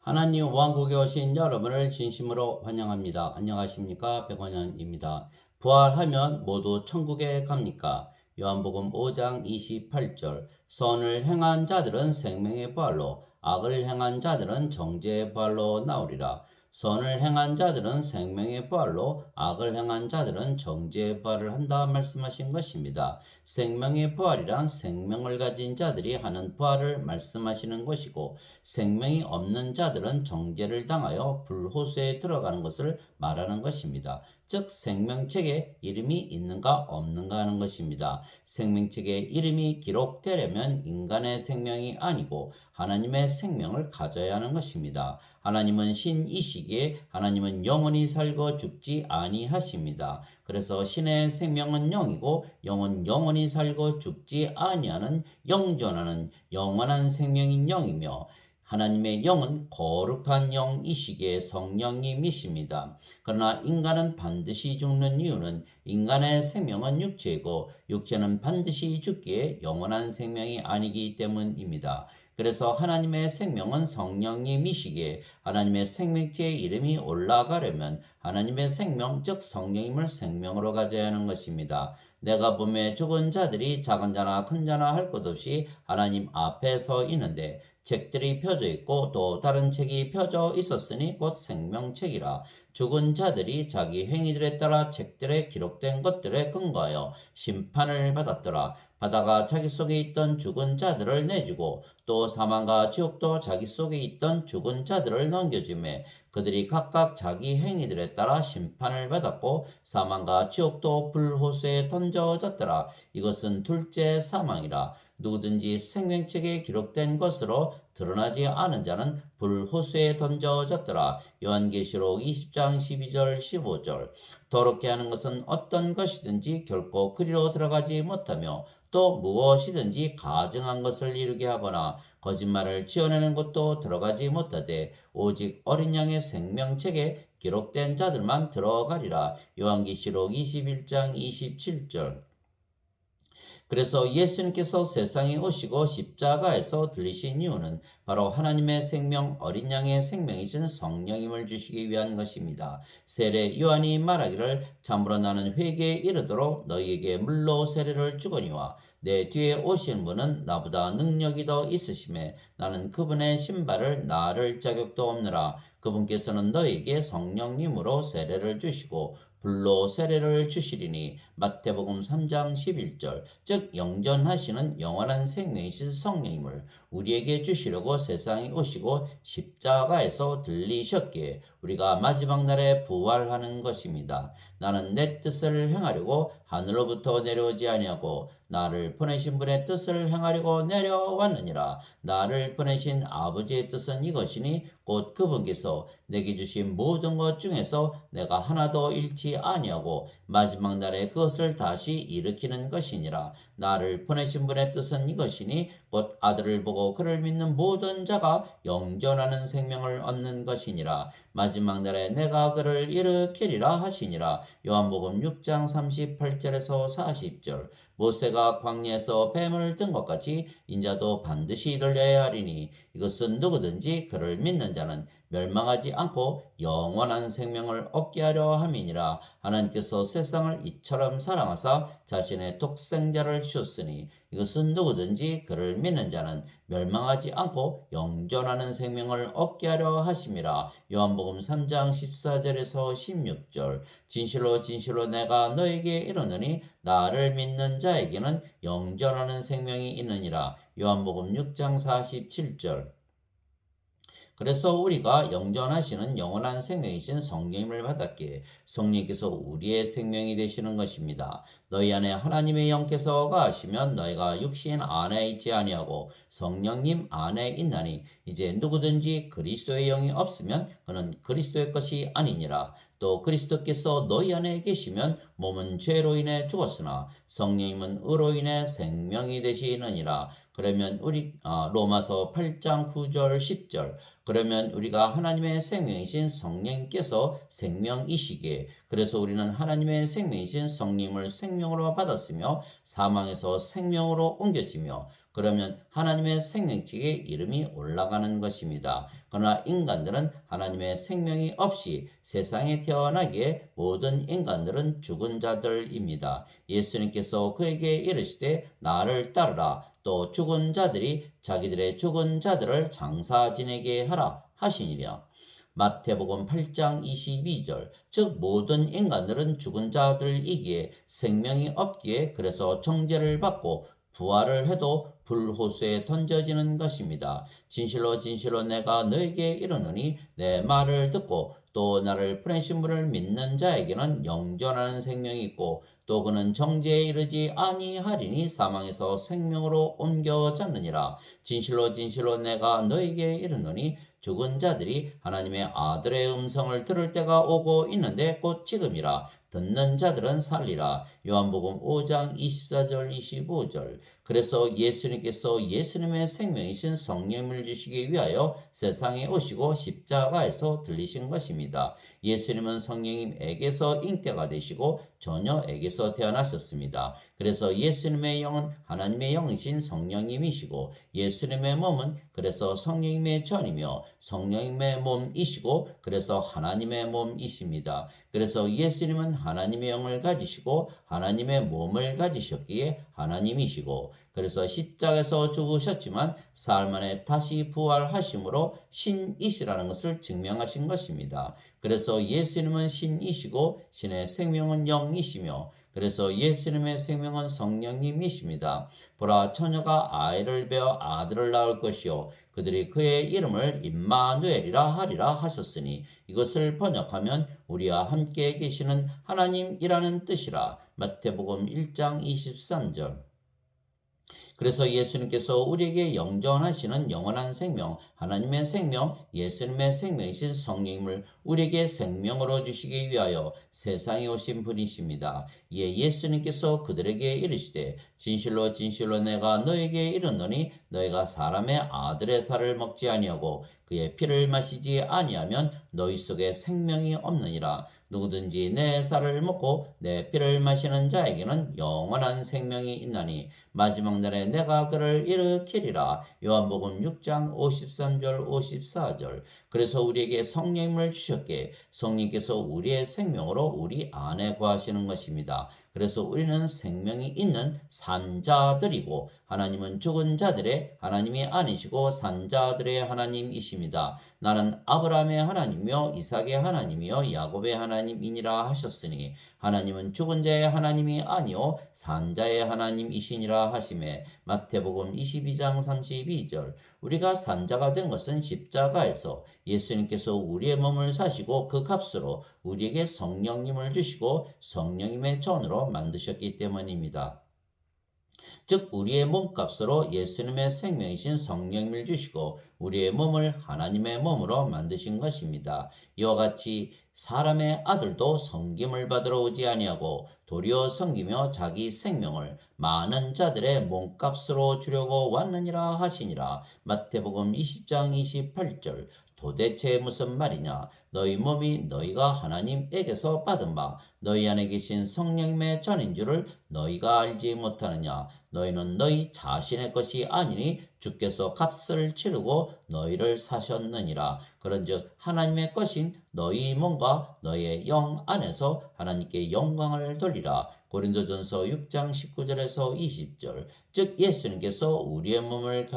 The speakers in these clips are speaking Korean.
하나님 왕국에 오신 여러분을 진심으로 환영합니다. 안녕하십니까? 백원현입니다. 부활하면 모두 천국에 갑니까? 요한복음 5장 28절. 선을 행한 자들은 생명의 부활로, 악을 행한 자들은 정죄의 부활로 나오리라. 선을 행한 자들은 생명의 부활로, 악을 행한 자들은 정죄의 부활을 한다 말씀하신 것입니다. 생명의 부활이란 생명을 가진 자들이 하는 부활을 말씀하시는 것이고, 생명이 없는 자들은 정죄를 당하여 불호수에 들어가는 것을 말하는 것입니다. 즉 생명책에 이름이 있는가 없는가 하는 것입니다. 생명책에 이름이 기록되려면 인간의 생명이 아니고 하나님의 생명을 가져야 하는 것입니다. 하나님은 신이시기에 하나님은 영원히 살고 죽지 아니하십니다. 그래서 신의 생명은 영이고 영은 영원히 살고 죽지 아니하는 영존하는 영원한 생명인 영이며, 하나님의 영은 거룩한 영이시기에 성령님이십니다. 그러나 인간은 반드시 죽는 이유는 인간의 생명은 육체이고 육체는 반드시 죽기에 영원한 생명이 아니기 때문입니다. 그래서 하나님의 생명은 성령님이시기에 하나님의 생명체의 이름이 올라가려면 하나님의 생명 즉 성령님을 생명으로 가져야 하는 것입니다. 내가 보매 죽은 자들이 작은 자나 큰 자나 할 것 없이 하나님 앞에 서 있는데 책들이 펴져 있고 또 다른 책이 펴져 있었으니 곧 생명책이라. 죽은 자들이 자기 행위들에 따라 책들에 기록된 것들에 근거하여 심판을 받았더라. 바다가 자기 속에 있던 죽은 자들을 내주고 또 사망과 지옥도 자기 속에 있던 죽은 자들을 넘겨주매 그들이 각각 자기 행위들에 따라 심판을 받았고 사망과 지옥도 불호수에 던져졌더라. 이것은 둘째 사망이라. 누구든지 생명책에 기록된 것으로 드러나지 않은 자는 불호수에 던져졌더라. 요한계시록 20장 12절 15절. 더럽게 하는 것은 어떤 것이든지 결코 그리로 들어가지 못하며 또 무엇이든지 가증한 것을 이루게 하거나 거짓말을 지어내는 것도 들어가지 못하되 오직 어린 양의 생명책에 기록된 자들만 들어가리라. 요한계시록 21장 27절. 그래서 예수님께서 세상에 오시고 십자가에서 들리신 이유는 바로 하나님의 생명 어린 양의 생명이신 성령님을 주시기 위한 것입니다. 세례 요한이 말하기를 참으로 나는 회개에 이르도록 너희에게 물로 세례를 주거니와 내 뒤에 오신 분은 나보다 능력이 더 있으심에 나는 그분의 신발을 나를 자격도 없느라. 그분께서는 너희에게 성령님으로 세례를 주시고 불로 세례를 주시리니. 마태복음 3장 11절. 즉 영전하시는 영원한 생명이신 성령님을 우리에게 주시려고 세상에 오시고 십자가에서 들리셨기에 우리가 마지막 날에 부활하는 것입니다. 나는 내 뜻을 행하려고 하늘로부터 내려오지 아니하고 나를 보내신 분의 뜻을 행하려고 내려왔느니라. 나를 보내신 아버지의 뜻은 이것이니 곧 그분께서 내게 주신 모든 것 중에서 내가 하나도 잃지 아니하고 마지막 날에 그것을 다시 일으키는 것이니라. 나를 보내신 분의 뜻은 이것이니 곧 아들을 보고 그를 믿는 모든 자가 영존하는 생명을 얻는 것이니라. 마지막 날에 내가 그를 일으키리라 하시니라. 요한복음 6장 38절에서 40절. 모세가 광야에서 뱀을 든 것 같이 인자도 반드시 들려야 하리니 이것은 누구든지 그를 믿는 자는 멸망하지 않고 영원한 생명을 얻게 하려 함이니라. 하나님께서 세상을 이처럼 사랑하사 자신의 독생자를 주셨으니 이것은 누구든지 그를 믿는 자는 멸망하지 않고 영존하는 생명을 얻게 하려 하심이라. 요한복음 3장 14절에서 16절. 진실로 진실로 내가 너에게 이르노니 나를 믿는 자에게는 영존하는 생명이 있느니라. 요한복음 6장 47절. 그래서 우리가 영존하시는 영원한 생명이신 성령님을 받았기에 성령께서 우리의 생명이 되시는 것입니다. 너희 안에 하나님의 영께서 거하시면 너희가 육신 안에 있지 아니하고 성령님 안에 있나니 이제 누구든지 그리스도의 영이 없으면 그는 그리스도의 것이 아니니라. 또 그리스도께서 너희 안에 계시면 몸은 죄로 인해 죽었으나 성령님은 의로 인해 생명이 되시느니라. 그러면 로마서 8장 9절 10절. 그러면 우리가 하나님의 생명이신 성령님께서 생명이시기에 그래서 우리는 하나님의 생명이신 성령님을 생명으로 받았으며 사망에서 생명으로 옮겨지며 그러면 하나님의 생명책에 이름이 올라가는 것입니다. 그러나 인간들은 하나님의 생명이 없이 세상에 태어나기에 모든 인간들은 죽은 자들입니다. 예수님께서 그에게 이르시되 나를 따르라. 또 죽은 자들이 자기들의 죽은 자들을 장사 지내게 하라 하시니라. 마태복음 8장 22절. 즉 모든 인간들은 죽은 자들이기에 생명이 없기에 그래서 정죄를 받고 부활을 해도 불호수에 던져지는 것입니다. 진실로 진실로 내가 너에게 이르노니 내 말을 듣고 또 나를 보내신 분을 믿는 자에게는 영존하는 생명이 있고 또 그는 정죄에 이르지 아니하리니 사망에서 생명으로 옮겨졌느니라. 진실로 진실로 내가 너에게 이르노니 죽은 자들이 하나님의 아들의 음성을 들을 때가 오고 있는데 곧 지금이라. 듣는 자들은 살리라. 요한복음 5장 24절 25절. 그래서 예수님께서 예수님의 생명이신 성령을 주시기 위하여 세상에 오시고 십자가에서 들리신 것입니다. 예수님은 성령님에게서 잉태가 되시고 처녀에게서 태어나셨습니다. 그래서 예수님의 영은 하나님의 영이신 성령님이시고 예수님의 몸은 그래서 성령님의 전이며 성령님의 몸이시고 그래서 하나님의 몸이십니다. 그래서 예수님은 하나님의 영을 가지시고 하나님의 몸을 가지셨기에 하나님이시고 그래서 십자가에서 죽으셨지만 사흘 만에 다시 부활하심으로 신이시라는 것을 증명하신 것입니다. 그래서 예수님은 신이시고 신의 생명은 영이시며 그래서 예수님의 생명은 성령님이십니다. 보라 처녀가 아이를 베어 아들을 낳을 것이요 그들이 그의 이름을 임마누엘이라 하리라 하셨으니 이것을 번역하면 우리와 함께 계시는 하나님이라는 뜻이라. 마태복음 1장 23절. 그래서 예수님께서 우리에게 영존하시는 영원한 생명, 하나님의 생명, 예수님의 생명이신 성령님을 우리에게 생명으로 주시기 위하여 세상에 오신 분이십니다. 이에 예수님께서 그들에게 이르시되 진실로 진실로 내가 너에게 이르노니 너희가 사람의 아들의 살을 먹지 아니하고 그의 피를 마시지 아니하면 너희 속에 생명이 없느니라. 누구든지 내 살을 먹고 내 피를 마시는 자에게는 영원한 생명이 있나니 마지막 날에 내가 그를 일으키리라. 요한복음 6장 53절 54절. 그래서 우리에게 성령님을 주셨기에 성령께서 우리의 생명으로 우리 안에 거하시는 것입니다. 그래서 우리는 생명이 있는 산자들이고 하나님은 죽은 자들의 하나님이 아니시고 산자들의 하나님이십니다. 나는 아브라함의 하나님이며 이삭의 하나님이요 야곱의 하나님이니라 하셨으니 하나님은 죽은 자의 하나님이 아니요 산자의 하나님이시니라 하시매 마태복음 22장 32절. 우리가 산자가 된 것은 십자가에서 예수님께서 우리의 몸을 사시고 그 값으로 우리에게 성령님을 주시고 성령님의 전으로 만드셨기 때문입니다. 즉 우리의 몸값으로 예수님의 생명이신 성령님을 주시고 우리의 몸을 하나님의 몸으로 만드신 것입니다. 이와 같이 사람의 아들도 섬김을 받으러 오지 아니하고 도리어 섬기며 자기 생명을 많은 자들의 몸값으로 주려고 왔느니라 하시니라. 마태복음 20장 28절. 도대체 무슨 말이냐? 너희 몸이 너희가 하나님에게서 받은 바 너희 안에 계신 성령님의 전인 줄을 너희가 알지 못하느냐? 너희는 너희 자신의 것이 아니니 주께서 값을 치르고 너희를 사셨느니라. 그런즉 하나님의 것인 너희 몸과 너희의 영 안에서 하나님께 영광을 돌리라. 고린도전서 6장 19절에서 20절. 즉 예수님께서 우리의 몸을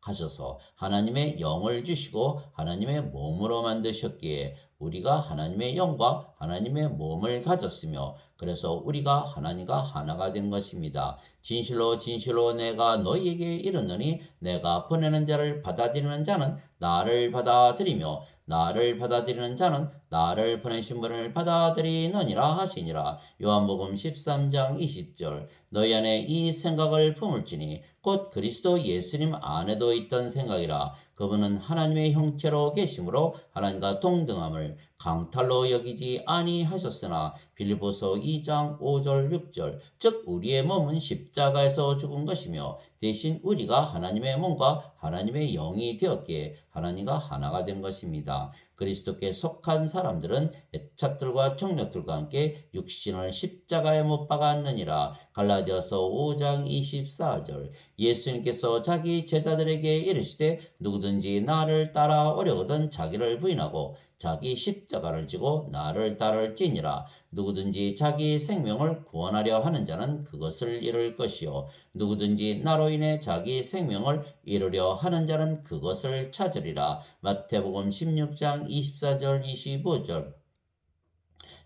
가셔서 하나님의 영을 주시고 하나님의 몸으로 만드셨기에 우리가 하나님의 영과 하나님의 몸을 가졌으며 그래서 우리가 하나님과 하나가 된 것입니다. 진실로 진실로 내가 너희에게 이르노니 내가 보내는 자를 받아들이는 자는 나를 받아들이며 나를 받아들이는 자는 나를 보내신 분을 받아들이느니라 하시니라. 요한복음 13장 20절. 너희 안에 이 생각을 품을지니 곧 그리스도 예수님 안에도 있던 생각이라. 그분은 하나님의 형체로 계심으로 하나님과 동등함을 강탈로 여기지 아니하셨으나 빌립보서 2장 5절 6절. 즉 우리의 몸은 십자가에서 죽은 것이며 대신 우리가 하나님의 몸과 하나님의 영이 되었기에 하나님과 하나가 된 것입니다. 그리스도께 속한 사람들은 애착들과 정력들과 함께 육신을 십자가에 못 박았느니라. 갈라디아서 5장 24절. 예수님께서 자기 제자들에게 이르시되 누구든지 나를 따라오려거든 자기를 부인하고 자기 십자가를 지고 나를 따를지니라. 누구든지 자기 생명을 구원하려 하는 자는 그것을 잃을 것이요 누구든지 나로 인해 자기 생명을 잃으려 하는 자는 그것을 찾으리라. 마태복음 16장 24절 25절.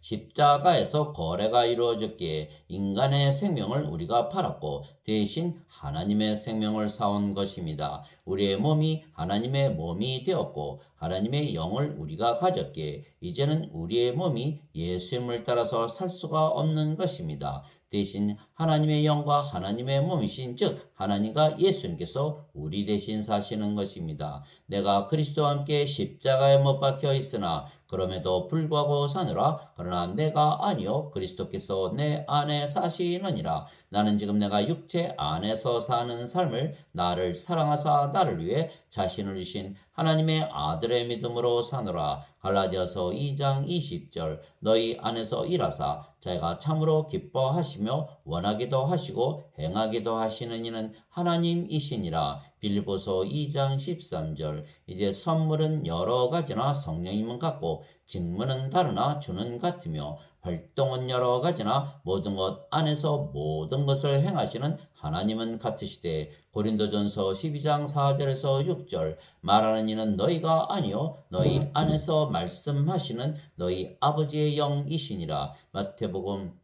십자가에서 거래가 이루어졌기에 인간의 생명을 우리가 팔았고 대신 하나님의 생명을 사온 것입니다. 우리의 몸이 하나님의 몸이 되었고 하나님의 영을 우리가 가졌기에 이제는 우리의 몸이 예수님을 따라서 살 수가 없는 것입니다. 대신 하나님의 영과 하나님의 몸이신 즉 하나님과 예수님께서 우리 대신 사시는 것입니다. 내가 그리스도와 함께 십자가에 못 박혀 있으나 그럼에도 불구하고 사느라 그러나 내가 아니요 그리스도께서 내 안에 사시느니라. 나는 지금 내가 육체 안에서 사는 삶을 나를 사랑하사 나를 위해 자신을 주신 하나님의 아들의 믿음으로 사노라. 갈라디아서 2장 20절. 너희 안에서 일하사 자기가 참으로 기뻐하시며 원하기도 하시고 행하기도 하시는 이는 하나님이시니라. 빌립보서 2장 13절. 이제 선물은 여러 가지나 성령님은 같고 직무는 다르나 주는 같으며 활동은 여러 가지나 모든 것 안에서 모든 것을 행하시는 하나님은 같으시되 고린도전서 12장 4절에서 6절. 말하는 이는 너희가 아니요 너희 안에서 말씀하시는 너희 아버지의 영이시니라. 마태복음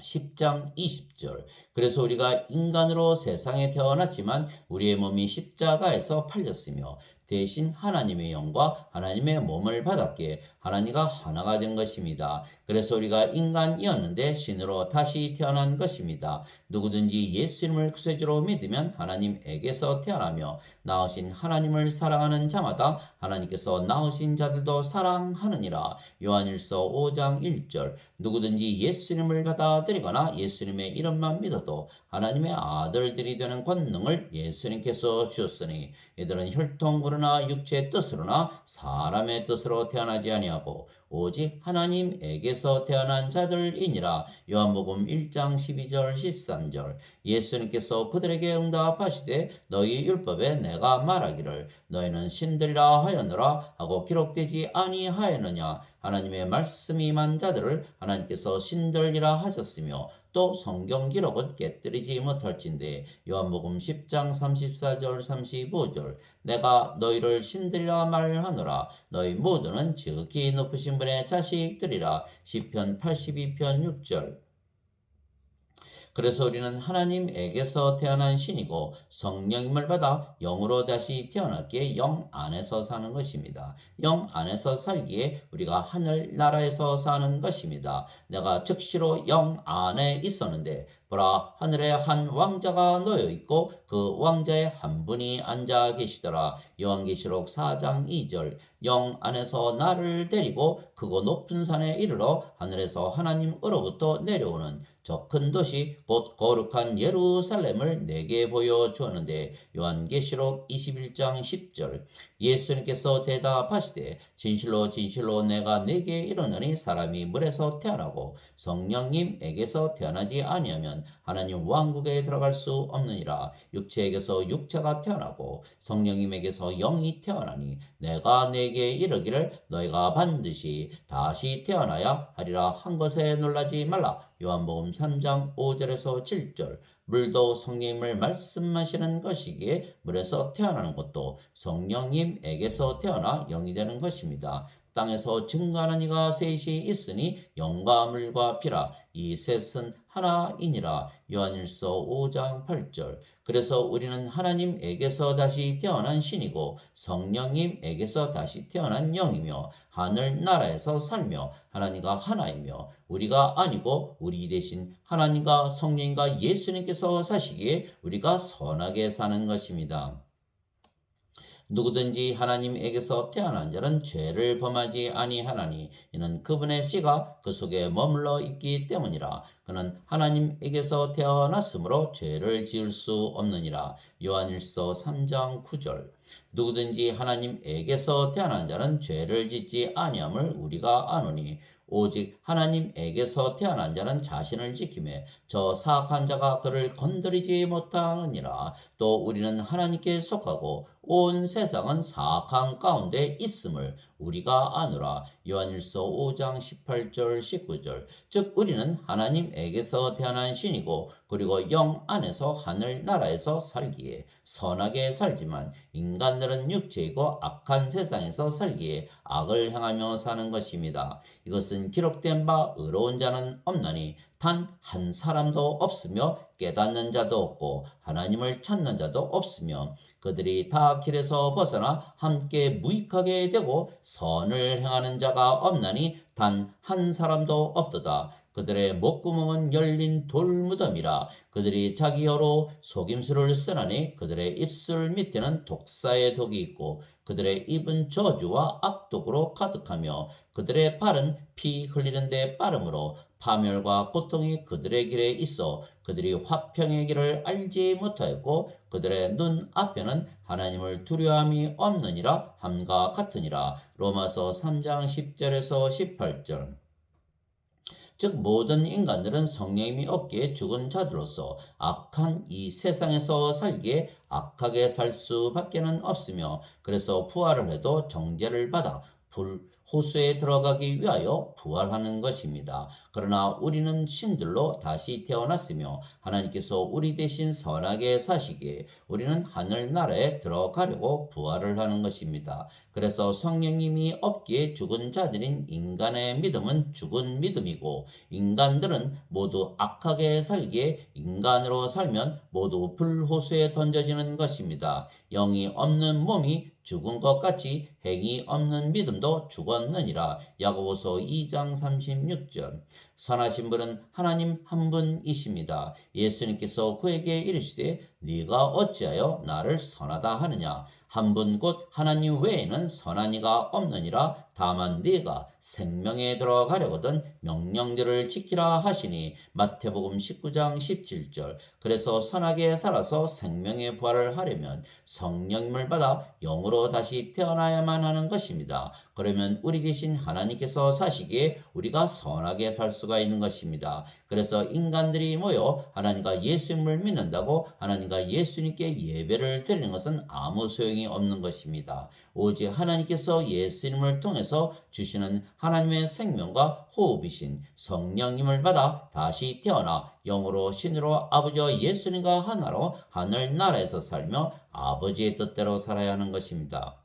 10장 20절. 그래서 우리가 인간으로 세상에 태어났지만 우리의 몸이 십자가에서 팔렸으며 대신 하나님의 영과 하나님의 몸을 받았기에 하나님과 하나가 된 것입니다. 그래서 우리가 인간이었는데 신으로 다시 태어난 것입니다. 누구든지 예수님을 구세주로 믿으면 하나님에게서 태어나며 낳으신 하나님을 사랑하는 자마다 하나님께서 낳으신 자들도 사랑하느니라. 요한일서 5장 1절. 누구든지 예수님을 받아들이거나 예수님의 이름만 믿어도 하나님의 아들들이 되는 권능을 예수님께서 주셨으니 이들은 혈통으로나 육체의 뜻으로나 사람의 뜻으로 태어나지 아니하고 오직 하나님에게서 태어난 자들이니라. 요한복음 1장 12절 13절. 예수님께서 그들에게 응답하시되 너희 율법에 내가 말하기를 너희는 신들이라 하였노라 하고 기록되지 아니하였느냐. 하나님의 말씀이 임한 자들을 하나님께서 신들이라 하셨으며 또 성경 기록은 깨뜨리지 못할진대. 요한복음 10장 34절 35절. 내가 너희를 신들이라 말하노라. 너희 모두는 지극히 높으신 분의 자식들이라. 시편 82편 6절. 그래서 우리는 하나님에게서 태어난 신이고 성령님을 받아 영으로 다시 태어났기에 영 안에서 사는 것입니다. 영 안에서 살기에 우리가 하늘나라에서 사는 것입니다. 내가 즉시로 영 안에 있었는데 보라 하늘에 한 왕자가 놓여 있고 그 왕자에 한 분이 앉아 계시더라. 요한계시록 4장 2절. 영 안에서 나를 데리고 크고 높은 산에 이르러 하늘에서 하나님으로부터 내려오는 저 큰 도시 곧 거룩한 예루살렘을 내게 보여주었는데 요한계시록 21장 10절. 예수님께서 대답하시되 진실로 진실로 내가 네게 이르노니 사람이 물에서 태어나고 성령님에게서 태어나지 아니하면 하나님 왕국에 들어갈 수 없느니라. 육체에게서 육체가 태어나고 성령님에게서 영이 태어나니 내가 네게 이르기를 너희가 반드시 다시 태어나야 하리라 한 것에 놀라지 말라. 요한복음 3장 5절에서 7절. 물도 성령님을 말씀하시는 것이기에 물에서 태어나는 것도 성령님에게서 태어나 영이 되는 것입니다. 땅에서 증거하는 이가 셋이 있으니 영과 물과 피라. 이 셋은 하나이니라. 요한일서 5장 8절. 그래서 우리는 하나님에게서 다시 태어난 신이고 성령님에게서 다시 태어난 영이며 하늘나라에서 살며 하나님과 하나이며 우리가 아니고 우리 대신 하나님과 성령과 예수님께서 사시기에 우리가 선하게 사는 것입니다. 누구든지 하나님에게서 태어난 자는 죄를 범하지 아니하나니 이는 그분의 씨가 그 속에 머물러 있기 때문이라. 그는 하나님에게서 태어났으므로 죄를 지을 수 없느니라. 요한일서 3장 9절. 누구든지 하나님에게서 태어난 자는 죄를 짓지 아니함을 우리가 아노니 오직 하나님에게서 태어난 자는 자신을 지키매 저 사악한 자가 그를 건드리지 못하느니라. 또 우리는 하나님께 속하고 온 세상은 사악한 가운데 있음을 우리가 아노라. 요한일서 5장 18절 19절. 즉 우리는 하나님에게서 태어난 신이고 그리고 영 안에서 하늘 나라에서 살기에 선하게 살지만 인간들은 육체이고 악한 세상에서 살기에 악을 행하며 사는 것입니다. 이것은 기록된 바 의로운 자는 없나니 단 한 사람도 없으며 깨닫는 자도 없고 하나님을 찾는 자도 없으며 그들이 다 길에서 벗어나 함께 무익하게 되고 선을 행하는 자가 없나니 단 한 사람도 없도다. 그들의 목구멍은 열린 돌무덤이라. 그들이 자기 혀로 속임수를 쓰나니 그들의 입술 밑에는 독사의 독이 있고 그들의 입은 저주와 악독으로 가득하며 그들의 발은 피 흘리는 데 빠름으로 파멸과 고통이 그들의 길에 있어 그들이 화평의 길을 알지 못하였고 그들의 눈 앞에는 하나님을 두려움이 없느니라 함과 같으니라. 로마서 3장 10절에서 18절. 즉 모든 인간들은 성령님이 없기에 죽은 자들로서 악한 이 세상에서 살기에 악하게 살 수밖에는 없으며 그래서 부활을 해도 정죄를 받아 호수에 들어가기 위하여 부활하는 것입니다. 그러나 우리는 신들로 다시 태어났으며 하나님께서 우리 대신 선하게 사시기에 우리는 하늘나라에 들어가려고 부활을 하는 것입니다. 그래서 성령님이 없기에 죽은 자들인 인간의 믿음은 죽은 믿음이고 인간들은 모두 악하게 살기에 인간으로 살면 모두 불호수에 던져지는 것입니다. 영이 없는 몸이 죽은 것 같이 행이 없는 믿음도 죽었느니라. 야고보서 2장 36절. 선하신 분은 하나님 한 분이십니다. 예수님께서 그에게 이르시되 네가 어찌하여 나를 선하다 하느냐. 한 분 곧 하나님 외에는 선한 이가 없느니라. 다만 네가 생명에 들어가려거든 명령들을 지키라 하시니. 마태복음 19장 17절. 그래서 선하게 살아서 생명의 부활을 하려면 성령님을 받아 영으로 다시 태어나야만 하는 것입니다. 그러면 우리 계신 하나님께서 사시기에 우리가 선하게 살 수가 있는 것입니다. 그래서 인간들이 모여 하나님과 예수님을 믿는다고 하나님과 예수님께 예배를 드리는 것은 아무 소용이 없는 것입니다. 오직 하나님께서 예수님을 통해서 주시는 하나님의 생명과 호흡이신 성령님을 받아 다시 태어나 영으로 신으로 아버지와 예수님과 하나로 하늘나라에서 살며 아버지의 뜻대로 살아야 하는 것입니다.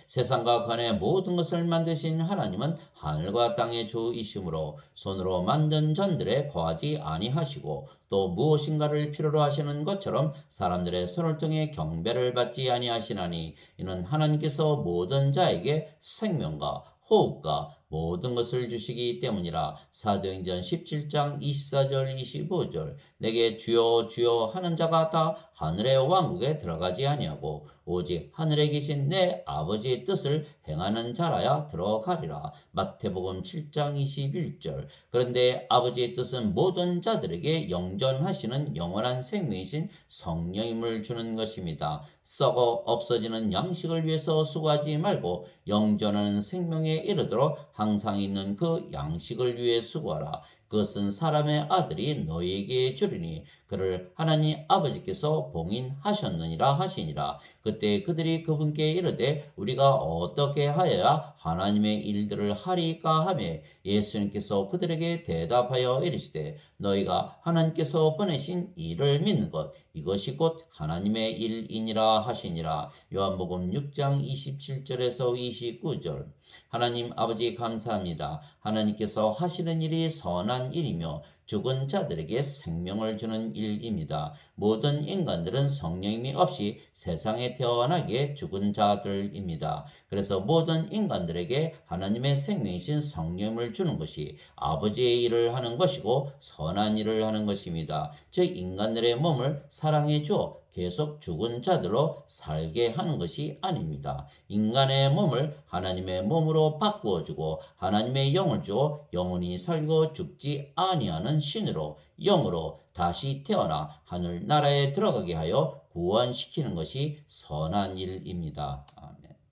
세상과 관의 모든 것을 만드신 하나님은 하늘과 땅의 주이시므로 손으로 만든 전들에 거하지 아니하시고 또 무엇인가를 필요로 하시는 것처럼 사람들의 손을 통해 경배를 받지 아니하시나니 이는 하나님께서 모든 자에게 생명과 호흡과 모든 것을 주시기 때문이라. 사도행전 17장 24절 25절. 내게 주여 주여 하는 자가 다 하늘의 왕국에 들어가지 아니하고 오직 하늘에 계신 내 아버지의 뜻을 행하는 자라야 들어가리라. 마태복음 7장 21절. 그런데 아버지의 뜻은 모든 자들에게 영전하시는 영원한 생명이신 성령임을 주는 것입니다. 썩어 없어지는 양식을 위해서 수고하지 말고 영전하는 생명에 이르도록 항상 있는 그 양식을 위해 수고하라. 그것은 사람의 아들이 너희에게 주리니 그를 하나님 아버지께서 봉인하셨느니라 하시니라. 그때 그들이 그분께 이르되 우리가 어떻게 하여야 하나님의 일들을 하리까 하며 예수님께서 그들에게 대답하여 이르시되 너희가 하나님께서 보내신 이를 믿는 것 이것이 곧 하나님의 일이니라 하시니라. 요한복음 6장 27절에서 29절. 하나님 아버지 감사합니다. 하나님께서 하시는 일이 선한 일이며 죽은 자들에게 생명을 주는 일입니다. 모든 인간들은 성령이 없이 세상에 태어나기에 죽은 자들입니다. 그래서 모든 인간들에게 하나님의 생명이신 성령을 주는 것이 아버지의 일을 하는 것이고 선한 일을 하는 것입니다. 즉 인간들의 몸을 사랑해 주어 계속 죽은 자들로 살게 하는 것이 아닙니다. 인간의 몸을 하나님의 몸으로 바꾸어 주고 하나님의 영을 주어 영원히 살고 죽지 아니하는 신으로 영으로 다시 태어나 하늘나라에 들어가게 하여 구원시키는 것이 선한 일입니다. 아멘.